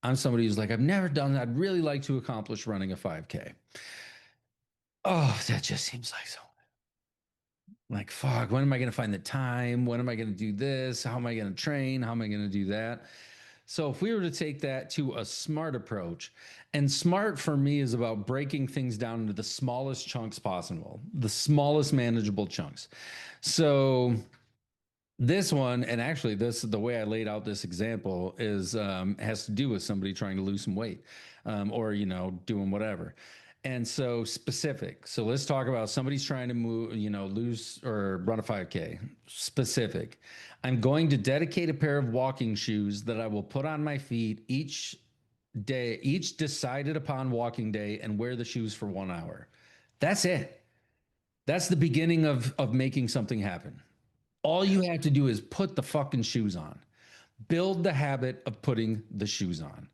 I'm somebody who's like, I've never done that. I'd really like to accomplish running a 5K. Oh, that just seems like so. Like, fuck, when am I going to find the time? When am I going to do this? How am I going to train? How am I going to do that? So if we were to take that to a SMART approach, and SMART for me is about breaking things down into the smallest chunks possible, the smallest manageable chunks. So this one, and actually the way I laid out this example is has to do with somebody trying to lose some weight, or doing whatever. And so specific. So let's talk about somebody's trying to move, lose or run a 5K. Specific. I'm going to dedicate a pair of walking shoes that I will put on my feet each day, each decided upon walking day, and wear the shoes for 1 hour. That's it. That's the beginning of making something happen. All you have to do is put the fucking shoes on. Build the habit of putting the shoes on.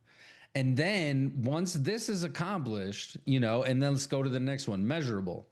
And then once this is accomplished, and then let's go to the next one, measurable.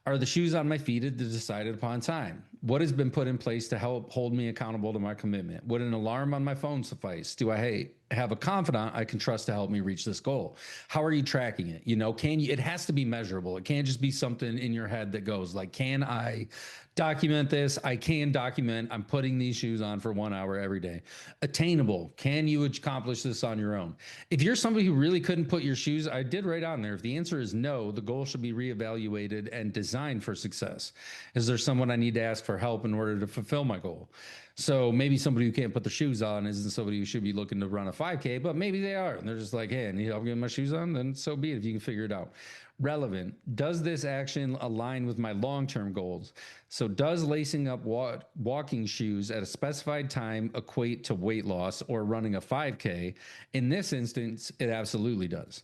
Are the shoes on my feet at the decided upon time? What has been put in place to help hold me accountable to my commitment? Would an alarm on my phone suffice? Do I have a confidant I can trust to help me reach this goal? How are you tracking it? It has to be measurable. It can't just be something in your head that goes like, can I document this? I can document I'm putting these shoes on for 1 hour every day. Attainable. Can you accomplish this on your own? If you're somebody who really couldn't put your shoes, I did write on there, if the answer is no, the goal should be reevaluated and designed for success. Is there someone I need to ask for help in order to fulfill my goal? So maybe somebody who can't put their shoes on isn't somebody who should be looking to run a 5K, but maybe they are. And they're just like, hey, I need help getting my shoes on. Then so be it if you can figure it out. Relevant. Does this action align with my long-term goals? So does lacing up walking shoes at a specified time equate to weight loss or running a 5K? In this instance, it absolutely does.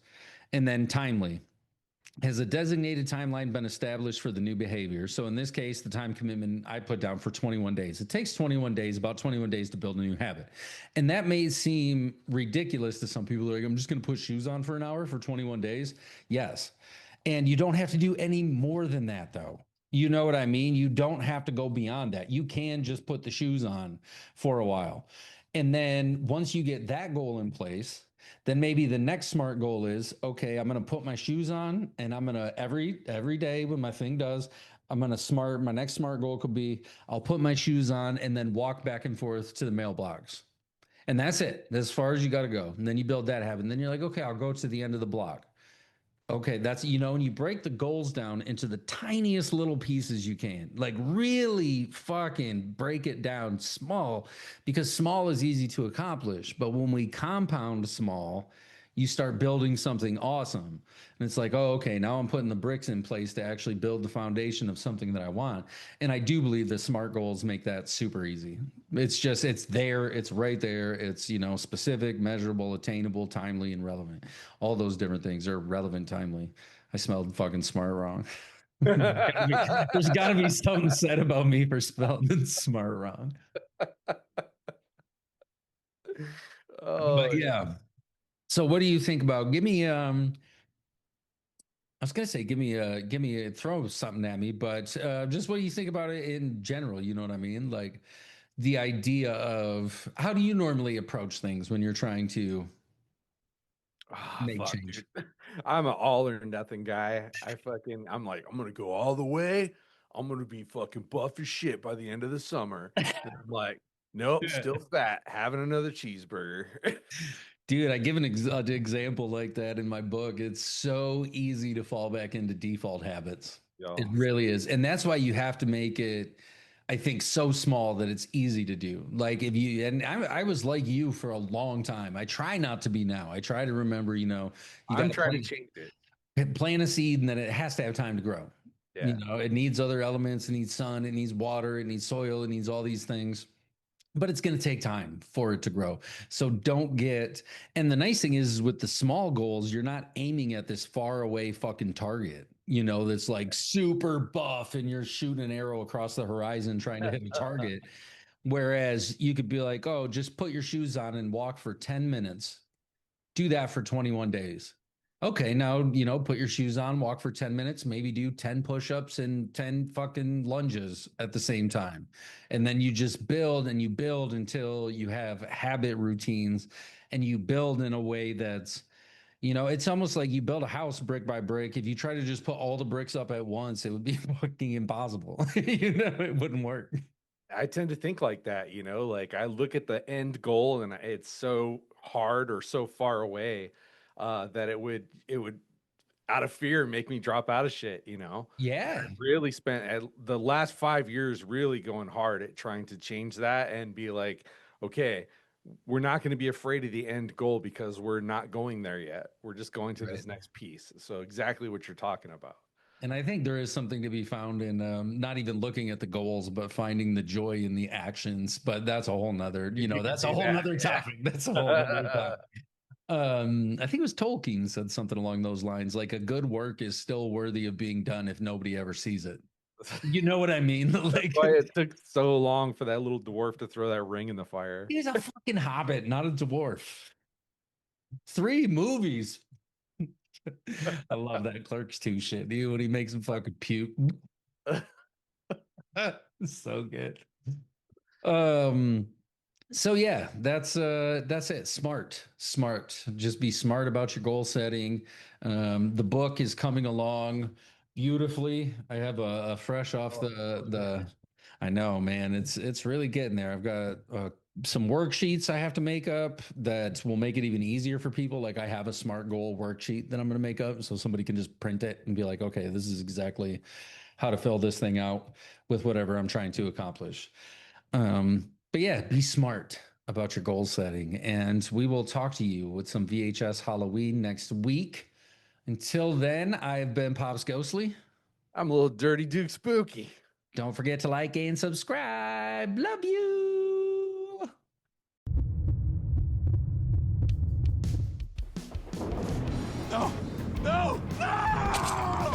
And then timely. Has a designated timeline been established for the new behavior? So in this case, the time commitment I put down for 21 days. It takes 21 days, about 21 days to build a new habit. And that may seem ridiculous to some people. Like, I'm just going to put shoes on for an hour for 21 days. Yes. And you don't have to do any more than that, though. You know what I mean? You don't have to go beyond that. You can just put the shoes on for a while. And then once you get that goal in place, then maybe the next SMART goal is, okay, I'm going to put my shoes on and I'm going to every day when my thing does, My next smart goal could be I'll put my shoes on and then walk back and forth to the mailbox. And that's it. That's as far as you got to go. And then you build that habit. And then you're like, okay, I'll go to the end of the block. Okay, that's, and you break the goals down into the tiniest little pieces you can. Like really fucking break it down small, because small is easy to accomplish. But when we compound small, you start building something awesome. And it's like, oh, okay, now I'm putting the bricks in place to actually build the foundation of something that I want. And I do believe that SMART goals make that super easy. It's there, it's right there. It's, specific, measurable, attainable, timely, and relevant. All those different things are relevant, timely. I smelled fucking smart wrong. There's got to be something said about me for spelling smart wrong. Oh, But yeah. So what do you think about, give me I was gonna say give me a throw something at me, but just what do you think about it in general? You know what I mean? Like the idea of how do you normally approach things when you're trying to make fuck, change? dude. I'm an all or nothing guy. I'm like, I'm gonna go all the way. I'm gonna be fucking buff as shit by the end of the summer. And I'm like, nope, still fat, having another cheeseburger. Dude, I give an example like that in my book. It's so easy to fall back into default habits. Yo, It really is. And that's why you have to make it, I think, so small that it's easy to do. Like if you, and I was like you for a long time. I try not to be now. I try to remember, you I'm got trying to to change it. plant a seed and then it has to have time to grow. Yeah. It needs other elements. It needs sun. It needs water. It needs soil. It needs all these things. But it's going to take time for it to grow. So don't get, and the nice thing is with the small goals, you're not aiming at this far away fucking target, that's like super buff and you're shooting an arrow across the horizon trying to hit a target. Whereas you could be like, oh, just put your shoes on and walk for 10 minutes. Do that for 21 days. Okay, now, put your shoes on, walk for 10 minutes, maybe do 10 push-ups and 10 fucking lunges at the same time. And then you just build and you build until you have habit routines and you build in a way that's, it's almost like you build a house brick by brick. If you try to just put all the bricks up at once, it would be fucking impossible. It wouldn't work. I tend to think like that, like I look at the end goal and it's so hard or so far away that it would out of fear make me drop out of shit. Yeah. I really spent the last 5 years really going hard at trying to change that and be like, okay, we're not going to be afraid of the end goal because we're not going there yet. We're just going to this next piece. So exactly what you're talking about. And I think there is something to be found in not even looking at the goals, but finding the joy in the actions. But that's a whole nother, that's a whole nother topic. That's a whole nother topic. I think it was Tolkien said something along those lines, like a good work is still worthy of being done if nobody ever sees it. You know what I mean? Like, that's why it took so long for that little dwarf to throw that ring in the fire. he's a fucking hobbit, not a dwarf. 3 movies. I love that Clerks 2 shit, dude, when he makes him fucking puke. So good. So yeah, that's it. Smart. Just be smart about your goal setting. The book is coming along beautifully. I have a fresh off the I know, man. It's really getting there. I've got some worksheets I have to make up that will make it even easier for people. Like I have a SMART goal worksheet that I'm going to make up so somebody can just print it and be like, okay, this is exactly how to fill this thing out with whatever I'm trying to accomplish. But yeah, be smart about your goal setting. And we will talk to you with some VHS Halloween next week. Until then, I've been Pops Ghostly. I'm a little Dirty Duke Spooky. Don't forget to like and subscribe. Love you. No! No! No!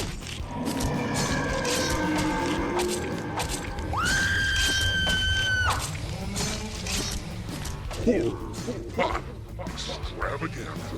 Horror Pop Extravaganza.